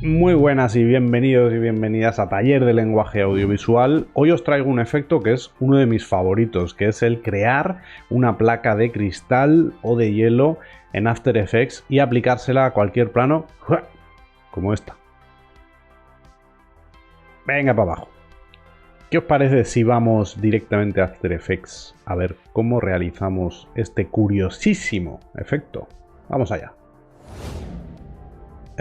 Muy buenas y bienvenidos y bienvenidas a Taller de Lenguaje Audiovisual. Hoy os traigo un efecto que es uno de mis favoritos, que es el crear una placa de cristal o de hielo en After Effects y aplicársela a cualquier plano, como esta. Venga para abajo. ¿Qué os parece si vamos directamente a After Effects a ver cómo realizamos este curiosísimo efecto? Vamos allá.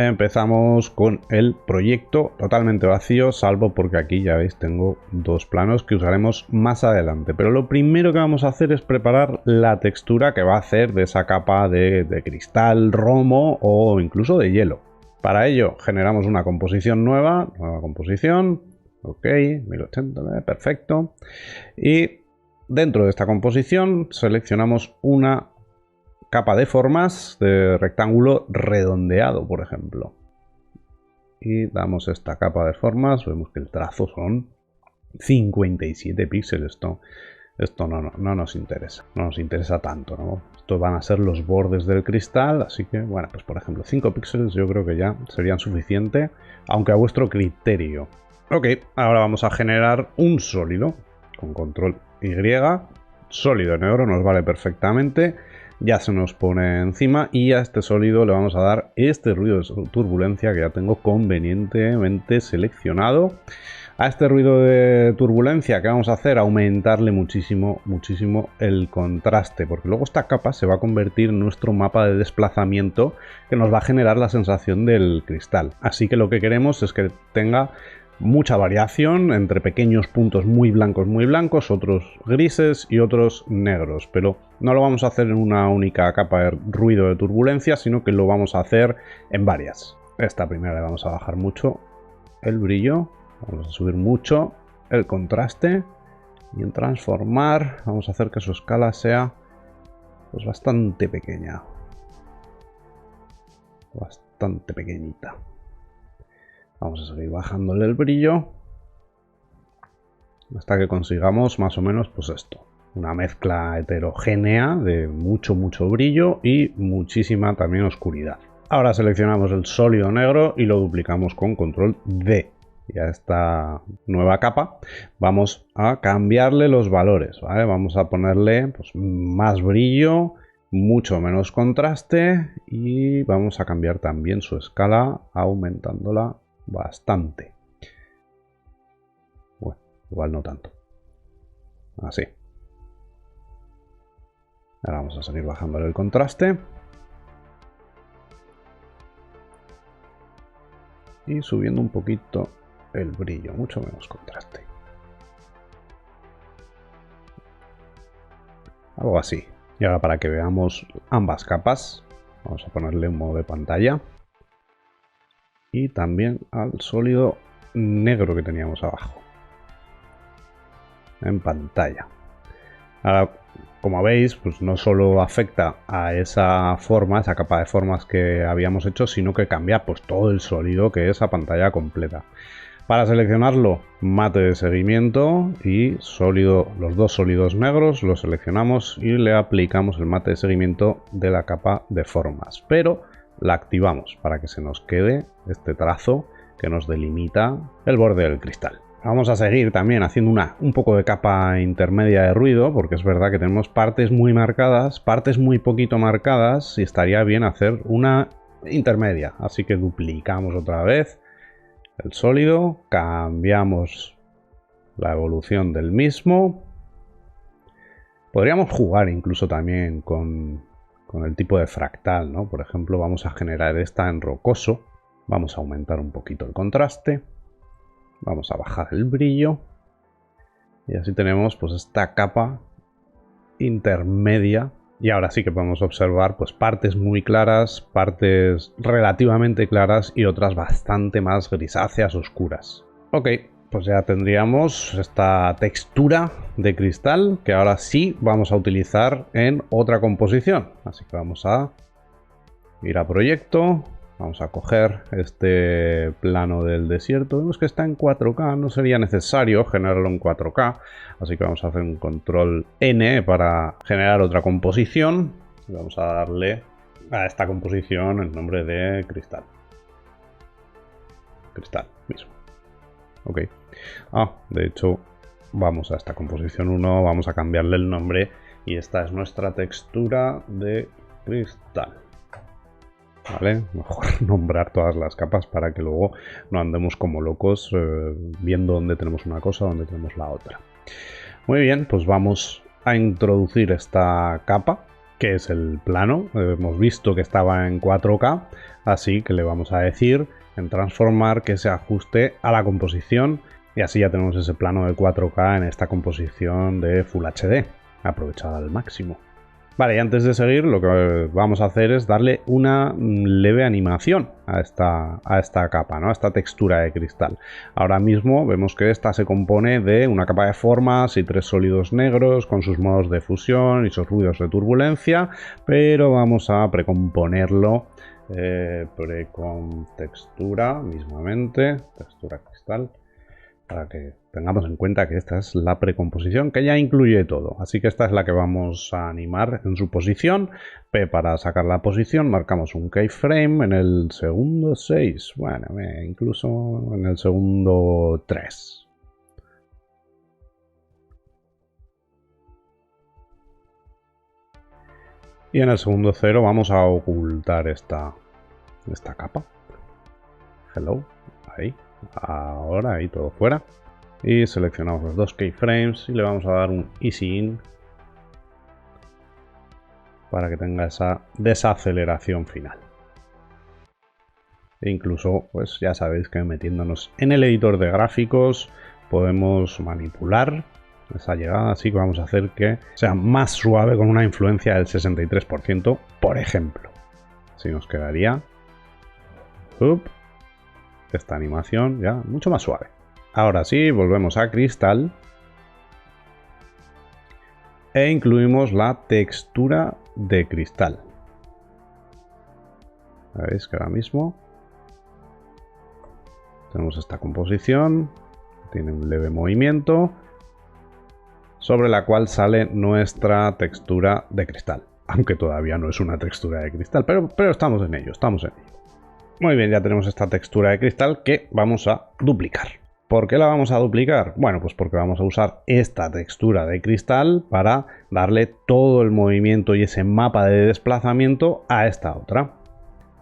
Empezamos con el proyecto totalmente vacío, salvo porque aquí ya veis tengo dos planos que usaremos más adelante. Pero lo primero que vamos a hacer es preparar la textura que va a hacer de esa capa de cristal, romo o incluso de hielo. Para ello generamos una composición nueva composición, ok, 1080, perfecto. Y dentro de esta composición seleccionamos una capa de formas de rectángulo redondeado, por ejemplo. Y damos esta capa de formas. Vemos que el trazo son 57 píxeles. Esto no nos interesa. No nos interesa tanto, ¿no? Estos van a ser los bordes del cristal. Así que, bueno, pues por ejemplo, 5 píxeles yo creo que ya serían suficiente, aunque a vuestro criterio. Ok, ahora vamos a generar un sólido con control Y. Sólido negro nos vale perfectamente. Ya se nos pone encima y a este sólido le vamos a dar este ruido de turbulencia que ya tengo convenientemente seleccionado. A este ruido de turbulencia, ¿qué vamos a hacer? Aumentarle muchísimo el contraste, porque luego esta capa se va a convertir en nuestro mapa de desplazamiento que nos va a generar la sensación del cristal. Así que lo que queremos es que tenga mucha variación entre pequeños puntos muy blancos, otros grises y otros negros, pero no lo vamos a hacer en una única capa de ruido de turbulencia, sino que lo vamos a hacer en varias. Esta primera le vamos a bajar mucho el brillo, vamos a subir mucho el contraste y en transformar vamos a hacer que su escala sea pues bastante pequeña, bastante pequeñita. Vamos a seguir bajándole el brillo hasta que consigamos más o menos pues esto, una mezcla heterogénea de mucho brillo y muchísima también oscuridad. Ahora seleccionamos el sólido negro y lo duplicamos con control D. Y a esta nueva capa vamos a cambiarle los valores, ¿vale? Vamos a ponerle pues, más brillo, mucho menos contraste y vamos a cambiar también su escala aumentándola bastante. Bueno, igual no tanto. Así. Ahora vamos a seguir bajándole el contraste. Y subiendo un poquito el brillo, mucho menos contraste. Algo así. Y ahora para que veamos ambas capas, vamos a ponerle un modo de pantalla. Y también al sólido negro que teníamos abajo en pantalla. Ahora, como veis, pues no solo afecta a esa forma, esa capa de formas que habíamos hecho, sino que cambia pues todo el sólido, que es a pantalla completa. Para seleccionarlo, mate de seguimiento y sólido, los dos sólidos negros los seleccionamos y le aplicamos el mate de seguimiento de la capa de formas, pero la activamos para que se nos quede este trazo que nos delimita el borde del cristal. Vamos a seguir también haciendo un poco de capa intermedia de ruido, porque es verdad que tenemos partes muy marcadas, partes muy poquito marcadas, y estaría bien hacer una intermedia. Así que duplicamos otra vez el sólido, cambiamos la evolución del mismo. Podríamos jugar incluso también con el tipo de fractal, ¿no? Por ejemplo, vamos a generar esta en rocoso, vamos a aumentar un poquito el contraste, vamos a bajar el brillo y así tenemos pues esta capa intermedia. Y ahora sí que podemos observar pues partes muy claras, partes relativamente claras y otras bastante más grisáceas, oscuras. Ok, pues ya tendríamos esta textura de cristal que ahora sí vamos a utilizar en otra composición. Así que vamos a ir a proyecto, vamos a coger este plano del desierto. Vemos que está en 4K, no sería necesario generarlo en 4K. Así que vamos a hacer un control N para generar otra composición. Y vamos a darle a esta composición el nombre de cristal. cristal mismo. Ok. De hecho, vamos a esta composición 1, vamos a cambiarle el nombre y esta es nuestra textura de cristal. ¿Vale? Mejor nombrar todas las capas para que luego no andemos como locos viendo dónde tenemos una cosa, dónde tenemos la otra. Muy bien, pues vamos a introducir esta capa, que es el plano. Hemos visto que estaba en 4K, así que le vamos a decir en transformar que se ajuste a la composición y así ya tenemos ese plano de 4K en esta composición de Full HD, aprovechada al máximo. Vale, y antes de seguir lo que vamos a hacer es darle una leve animación a esta capa, ¿no? A esta textura de cristal. Ahora mismo vemos que esta se compone de una capa de formas y 3 sólidos negros con sus modos de fusión y sus ruidos de turbulencia, pero vamos a precomponerlo con textura mismamente, textura cristal, para que tengamos en cuenta que esta es la precomposición que ya incluye todo. Así que esta es la que vamos a animar en su posición. P para sacar la posición, marcamos un keyframe en el segundo 6, bueno, incluso en el segundo 3. Y en el segundo 0 vamos a ocultar esta capa. Hello, ahí. Ahora ahí todo fuera y seleccionamos los 2 keyframes y le vamos a dar un Easy In para que tenga esa desaceleración final. E incluso, pues ya sabéis que metiéndonos en el editor de gráficos podemos manipular esa llegada, así que vamos a hacer que sea más suave con una influencia del 63%, por ejemplo. Así nos quedaría esta animación ya mucho más suave. Ahora sí, volvemos a cristal e incluimos la textura de cristal. Veis que ahora mismo tenemos esta composición, tiene un leve movimiento, sobre la cual sale nuestra textura de cristal. Aunque todavía no es una textura de cristal, pero estamos en ello, Muy bien, ya tenemos esta textura de cristal que vamos a duplicar. ¿Por qué la vamos a duplicar? Bueno, pues porque vamos a usar esta textura de cristal para darle todo el movimiento y ese mapa de desplazamiento a esta otra.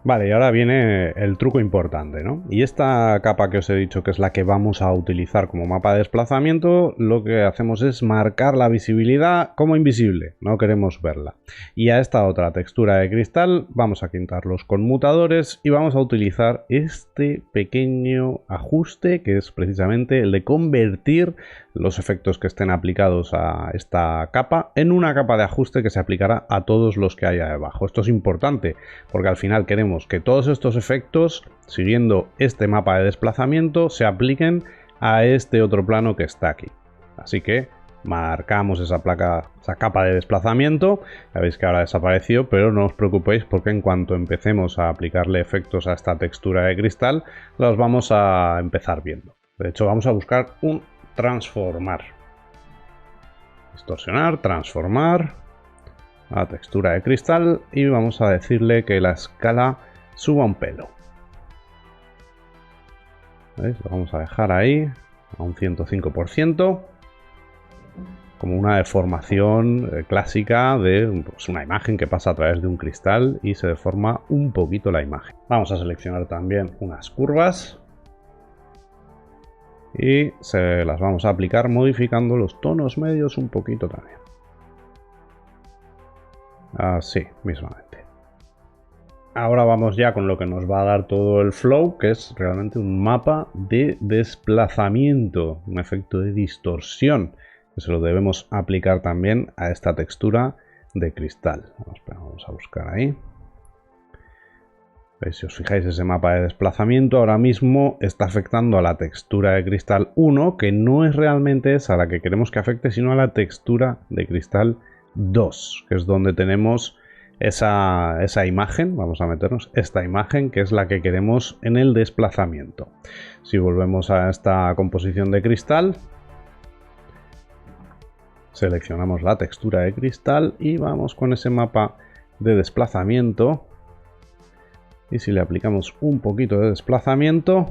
Vale, y ahora viene el truco importante, ¿no? Y esta capa que os he dicho que es la que vamos a utilizar como mapa de desplazamiento, lo que hacemos es marcar la visibilidad como invisible, no queremos verla. Y a esta otra textura de cristal vamos a quitar los conmutadores y vamos a utilizar este pequeño ajuste que es precisamente el de convertir los efectos que estén aplicados a esta capa en una capa de ajuste que se aplicará a todos los que haya debajo. Esto es importante porque al final queremos que todos estos efectos, siguiendo este mapa de desplazamiento, se apliquen a este otro plano que está aquí. Así que marcamos esa capa de desplazamiento. Ya veis que ahora desapareció, pero no os preocupéis porque en cuanto empecemos a aplicarle efectos a esta textura de cristal, los vamos a empezar viendo. De hecho, vamos a buscar un transformar. Distorsionar, transformar la textura de cristal y vamos a decirle que la escala suba un pelo. ¿Veis? Lo vamos a dejar ahí a un 105%. Como una deformación clásica de pues, una imagen que pasa a través de un cristal y se deforma un poquito la imagen. Vamos a seleccionar también unas curvas y se las vamos a aplicar modificando los tonos medios un poquito también. Así, mismamente. Ahora vamos ya con lo que nos va a dar todo el flow, que es realmente un mapa de desplazamiento, un efecto de distorsión, que se lo debemos aplicar también a esta textura de cristal. Vamos a buscar ahí. ¿Veis? Si os fijáis, ese mapa de desplazamiento ahora mismo está afectando a la textura de cristal 1, que no es realmente esa la que queremos que afecte, sino a la textura de cristal 2, que es donde tenemos esa imagen. Vamos a meternos esta imagen, que es la que queremos en el desplazamiento. Si volvemos a esta composición de cristal, seleccionamos la textura de cristal y vamos con ese mapa de desplazamiento. Y si le aplicamos un poquito de desplazamiento,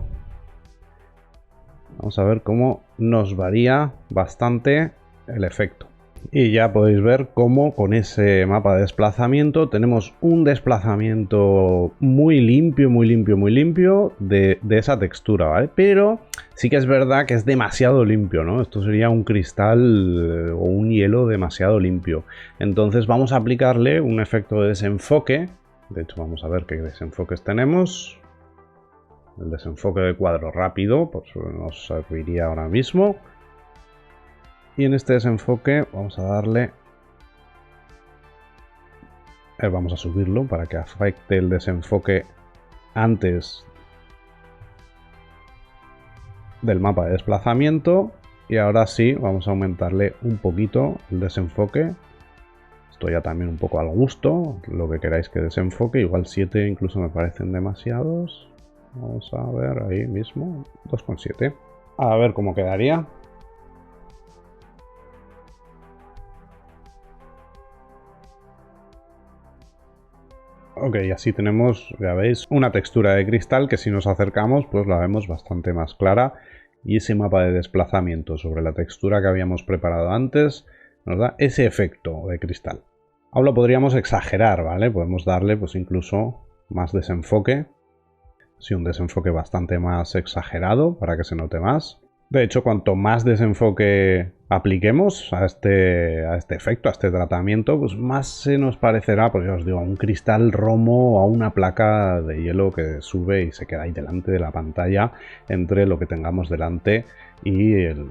Vamos a ver cómo nos varía bastante el efecto. Y ya podéis ver cómo con ese mapa de desplazamiento tenemos un desplazamiento muy limpio, muy limpio, muy limpio de esa textura, ¿vale? Pero sí que es verdad que es demasiado limpio, ¿no? Esto sería un cristal o un hielo demasiado limpio. Entonces vamos a aplicarle un efecto de desenfoque. De hecho, vamos a ver qué desenfoques tenemos. El desenfoque de cuadro rápido, pues nos serviría ahora mismo. Y en este desenfoque vamos a darle... vamos a subirlo para que afecte el desenfoque antes del mapa de desplazamiento. Y ahora sí, vamos a aumentarle un poquito el desenfoque. Esto ya también un poco al gusto, lo que queráis que desenfoque. Igual 7 incluso me parecen demasiados. Vamos a ver ahí mismo, 2,7. A ver cómo quedaría. Ok, así tenemos, ya veis, una textura de cristal que si nos acercamos pues la vemos bastante más clara, y ese mapa de desplazamiento sobre la textura que habíamos preparado antes nos da ese efecto de cristal. Ahora lo podríamos exagerar, ¿vale? Podemos darle pues incluso más desenfoque, sí, un desenfoque bastante más exagerado para que se note más. De hecho, cuanto más desenfoque apliquemos a este efecto, a este tratamiento, pues más se nos parecerá, pues ya os digo, a un cristal romo o a una placa de hielo que sube y se queda ahí delante de la pantalla entre lo que tengamos delante y el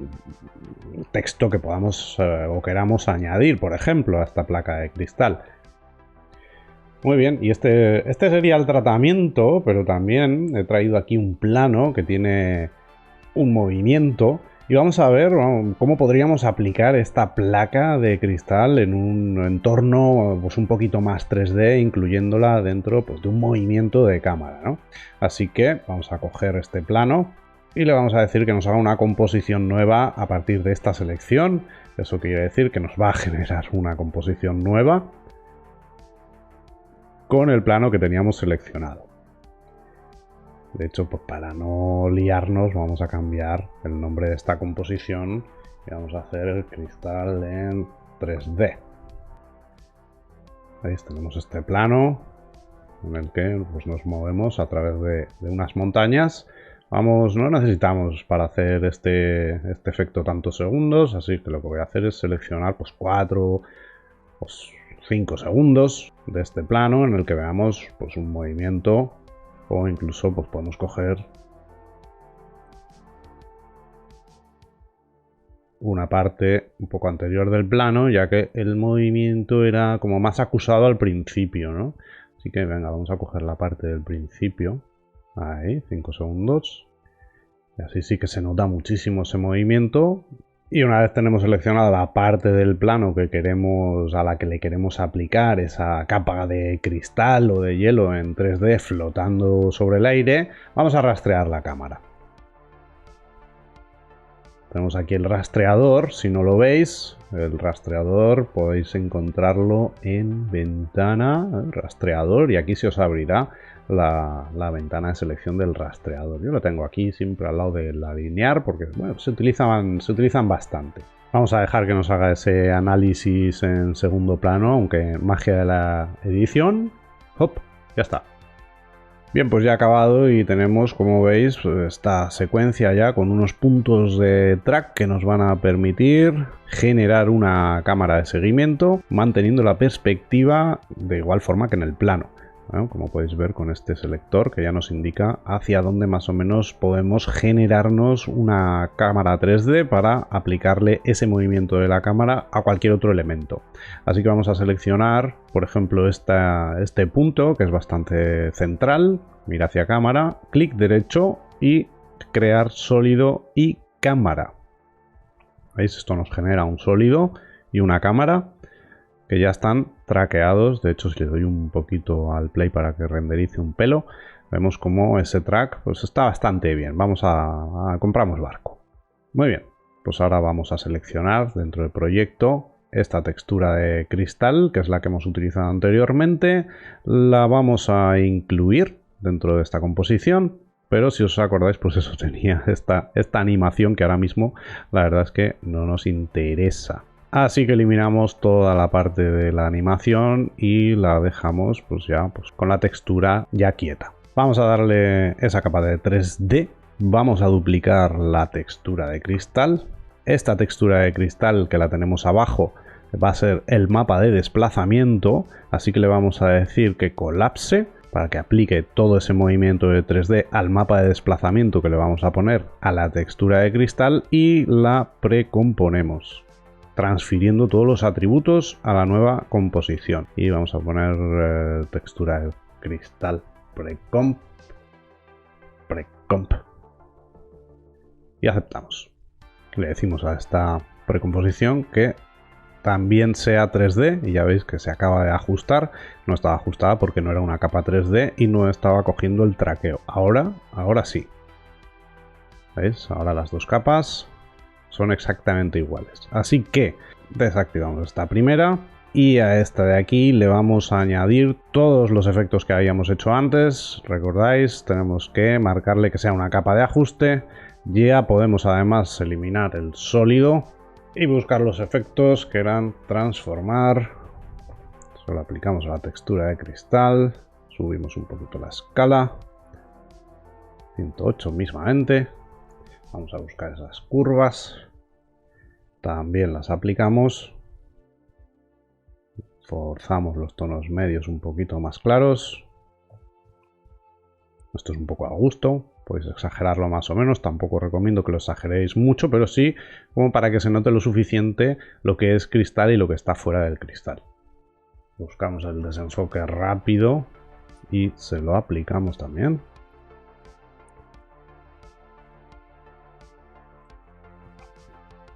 texto que podamos o queramos añadir, por ejemplo, a esta placa de cristal. Muy bien, y este sería el tratamiento, pero también he traído aquí un plano que tiene un movimiento y vamos a ver cómo podríamos aplicar esta placa de cristal en un entorno pues un poquito más 3D, incluyéndola dentro pues, de un movimiento de cámara, ¿no? Así que vamos a coger este plano y le vamos a decir que nos haga una composición nueva a partir de esta selección. Eso quiere decir que nos va a generar una composición nueva con el plano que teníamos seleccionado. De hecho, pues para no liarnos vamos a cambiar el nombre de esta composición y vamos a hacer el cristal en 3D. ¿Veis? Tenemos este plano en el que pues, nos movemos a través de unas montañas. Vamos, no necesitamos para hacer este efecto tantos segundos, así que lo que voy a hacer es seleccionar pues 4 o 5 segundos de este plano en el que veamos pues, un movimiento. O incluso pues podemos coger una parte un poco anterior del plano, ya que el movimiento era como más acusado al principio, ¿no? Así que venga, vamos a coger la parte del principio. Ahí, 5 segundos. Y así sí que se nota muchísimo ese movimiento. Y una vez tenemos seleccionada la parte del plano que queremos, a la que le queremos aplicar esa capa de cristal o de hielo en 3D flotando sobre el aire, vamos a rastrear la cámara. Tenemos aquí el rastreador, si no lo veis, el rastreador podéis encontrarlo en ventana, rastreador, y aquí se os abrirá la ventana de selección del rastreador. Yo lo tengo aquí siempre al lado del alinear porque bueno, se utilizan bastante. Vamos a dejar que nos haga ese análisis en segundo plano, aunque magia de la edición. ¡Hop! Ya está. Bien, pues ya ha acabado y tenemos, como veis, esta secuencia ya con unos puntos de track que nos van a permitir generar una cámara de seguimiento manteniendo la perspectiva de igual forma que en el plano. ¿no? Como podéis ver con este selector que ya nos indica hacia dónde más o menos podemos generarnos una cámara 3D para aplicarle ese movimiento de la cámara a cualquier otro elemento. Así que vamos a seleccionar, por ejemplo, este punto que es bastante central, mira hacia cámara, clic derecho y crear sólido y cámara. ¿Veis? Esto nos genera un sólido y una cámara que ya están traqueados. De hecho, si le doy un poquito al play para que renderice un pelo, vemos como ese track pues está bastante bien. Vamos a compramos barco. Muy bien, pues ahora vamos a seleccionar dentro del proyecto esta textura de cristal, que es la que hemos utilizado anteriormente. La vamos a incluir dentro de esta composición, pero si os acordáis, pues eso tenía esta animación que ahora mismo la verdad es que no nos interesa. Así que eliminamos toda la parte de la animación y la dejamos pues ya pues con la textura ya quieta. Vamos a darle esa capa de 3D, vamos a duplicar la textura de cristal. Esta textura de cristal que la tenemos abajo va a ser el mapa de desplazamiento, así que le vamos a decir que colapse para que aplique todo ese movimiento de 3D al mapa de desplazamiento que le vamos a poner a la textura de cristal y la precomponemos, transfiriendo todos los atributos a la nueva composición. Y vamos a poner textura de cristal precomp y aceptamos. Le decimos a esta precomposición que también sea 3D y ya veis que se acaba de ajustar. No estaba ajustada porque no era una capa 3D y no estaba cogiendo el traqueo. Ahora sí. ¿Veis? Ahora las dos capas son exactamente iguales. Así que desactivamos esta primera y a esta de aquí le vamos a añadir todos los efectos que habíamos hecho antes. Recordáis, tenemos que marcarle que sea una capa de ajuste. Ya podemos además eliminar el sólido y buscar los efectos que eran transformar. Solo aplicamos a la textura de cristal. Subimos un poquito la escala. 108 mismamente. Vamos a buscar esas curvas. También las aplicamos. Forzamos los tonos medios un poquito más claros. Esto es un poco a gusto. Podéis exagerarlo más o menos, tampoco recomiendo que lo exageréis mucho, pero sí como para que se note lo suficiente lo que es cristal y lo que está fuera del cristal. Buscamos el desenfoque rápido y se lo aplicamos también.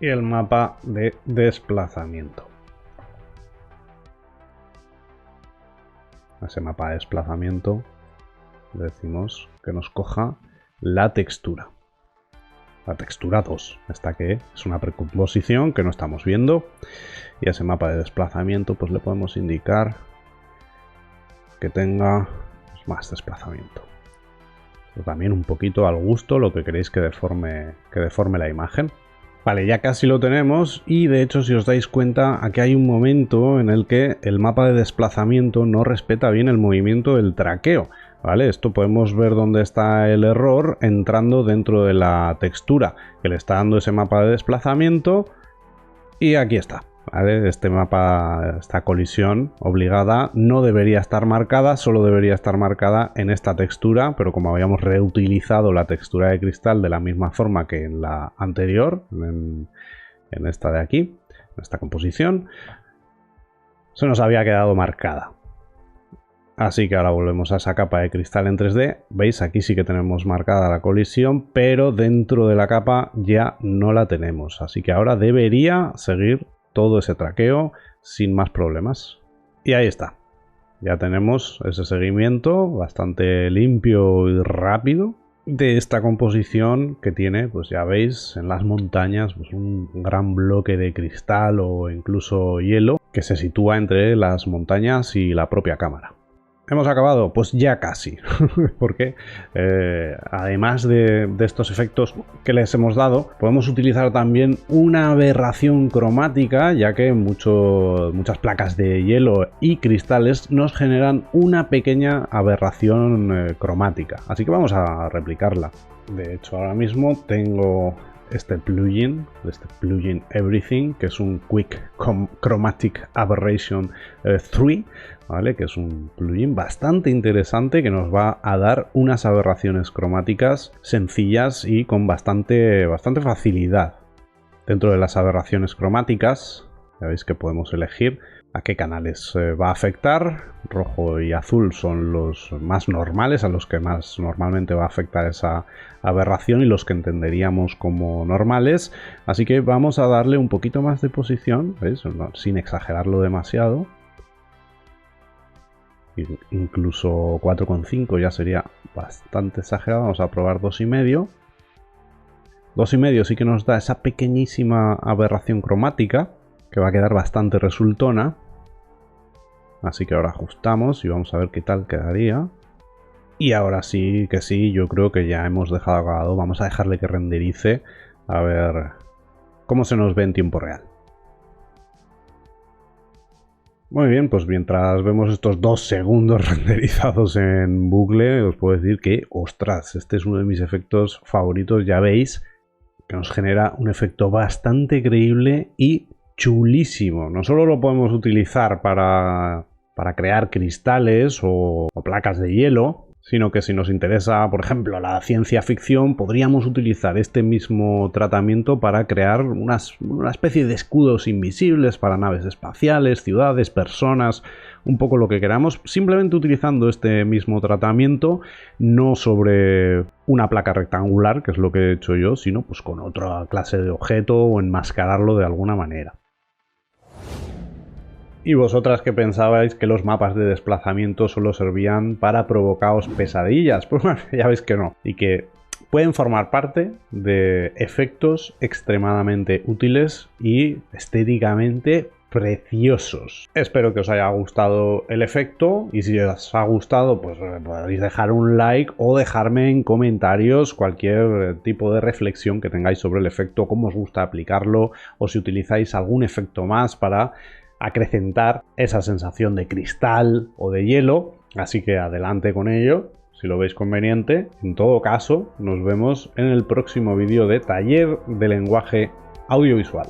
Y el mapa de desplazamiento. A ese mapa de desplazamiento decimos que nos coja la textura 2, esta que es una precomposición que no estamos viendo, y a ese mapa de desplazamiento pues le podemos indicar que tenga más desplazamiento. Pero también un poquito al gusto, lo que queréis que deforme la imagen. Vale, ya casi lo tenemos y de hecho si os dais cuenta aquí hay un momento en el que el mapa de desplazamiento no respeta bien el movimiento del traqueo. ¿Vale? Esto podemos ver dónde está el error entrando dentro de la textura que le está dando ese mapa de desplazamiento y aquí está. ¿Vale? Este mapa, esta colisión obligada no debería estar marcada, solo debería estar marcada en esta textura, pero como habíamos reutilizado la textura de cristal de la misma forma que en la anterior, en esta de aquí, en esta composición, se nos había quedado marcada. Así que ahora volvemos a esa capa de cristal en 3D. ¿Veis? Aquí sí que tenemos marcada la colisión, pero dentro de la capa ya no la tenemos. Así que ahora debería seguir todo ese traqueo sin más problemas. Y ahí está. Ya tenemos ese seguimiento bastante limpio y rápido de esta composición que tiene, pues ya veis, en las montañas pues un gran bloque de cristal o incluso hielo que se sitúa entre las montañas y la propia cámara. ¿Hemos acabado? Pues ya casi, porque además de estos efectos que les hemos dado, podemos utilizar también una aberración cromática, ya que muchas placas de hielo y cristales nos generan una pequeña aberración cromática. Así que vamos a replicarla. De hecho, ahora mismo tengo este plugin Everything, que es un Quick Chromatic Aberration 3, ¿vale? Que es un plugin bastante interesante que nos va a dar unas aberraciones cromáticas sencillas y con bastante facilidad. Dentro de las aberraciones cromáticas, ya veis que podemos elegir a qué canales va a afectar. Rojo y azul son los más normales, a los que más normalmente va a afectar esa aberración y los que entenderíamos como normales. Así que vamos a darle un poquito más de posición, ¿veis? No, sin exagerarlo demasiado. Incluso 4,5 ya sería bastante exagerado. Vamos a probar 2,5. 2,5 sí que nos da esa pequeñísima aberración cromática que va a quedar bastante resultona. Así que ahora ajustamos y vamos a ver qué tal quedaría. Y ahora sí que sí, yo creo que ya hemos dejado acabado. Vamos a dejarle que renderice a ver cómo se nos ve en tiempo real. Muy bien, pues mientras vemos estos 2 segundos renderizados en bucle, os puedo decir que, ostras, este es uno de mis efectos favoritos. Ya veis que nos genera un efecto bastante creíble y chulísimo. No solo lo podemos utilizar para crear cristales o placas de hielo, sino que si nos interesa, por ejemplo, la ciencia ficción, podríamos utilizar este mismo tratamiento para crear una especie de escudos invisibles para naves espaciales, ciudades, personas, un poco lo que queramos, simplemente utilizando este mismo tratamiento, no sobre una placa rectangular, que es lo que he hecho yo, sino pues con otra clase de objeto o enmascararlo de alguna manera. ¿Y vosotras que pensabais que los mapas de desplazamiento solo servían para provocaros pesadillas? Pues bueno, ya veis que no. Y que pueden formar parte de efectos extremadamente útiles y estéticamente preciosos. Espero que os haya gustado el efecto y si os ha gustado pues podéis dejar un like o dejarme en comentarios cualquier tipo de reflexión que tengáis sobre el efecto, cómo os gusta aplicarlo o si utilizáis algún efecto más para acrecentar esa sensación de cristal o de hielo, así que adelante con ello si lo veis conveniente. En todo caso, nos vemos en el próximo vídeo de Taller de Lenguaje Audiovisual.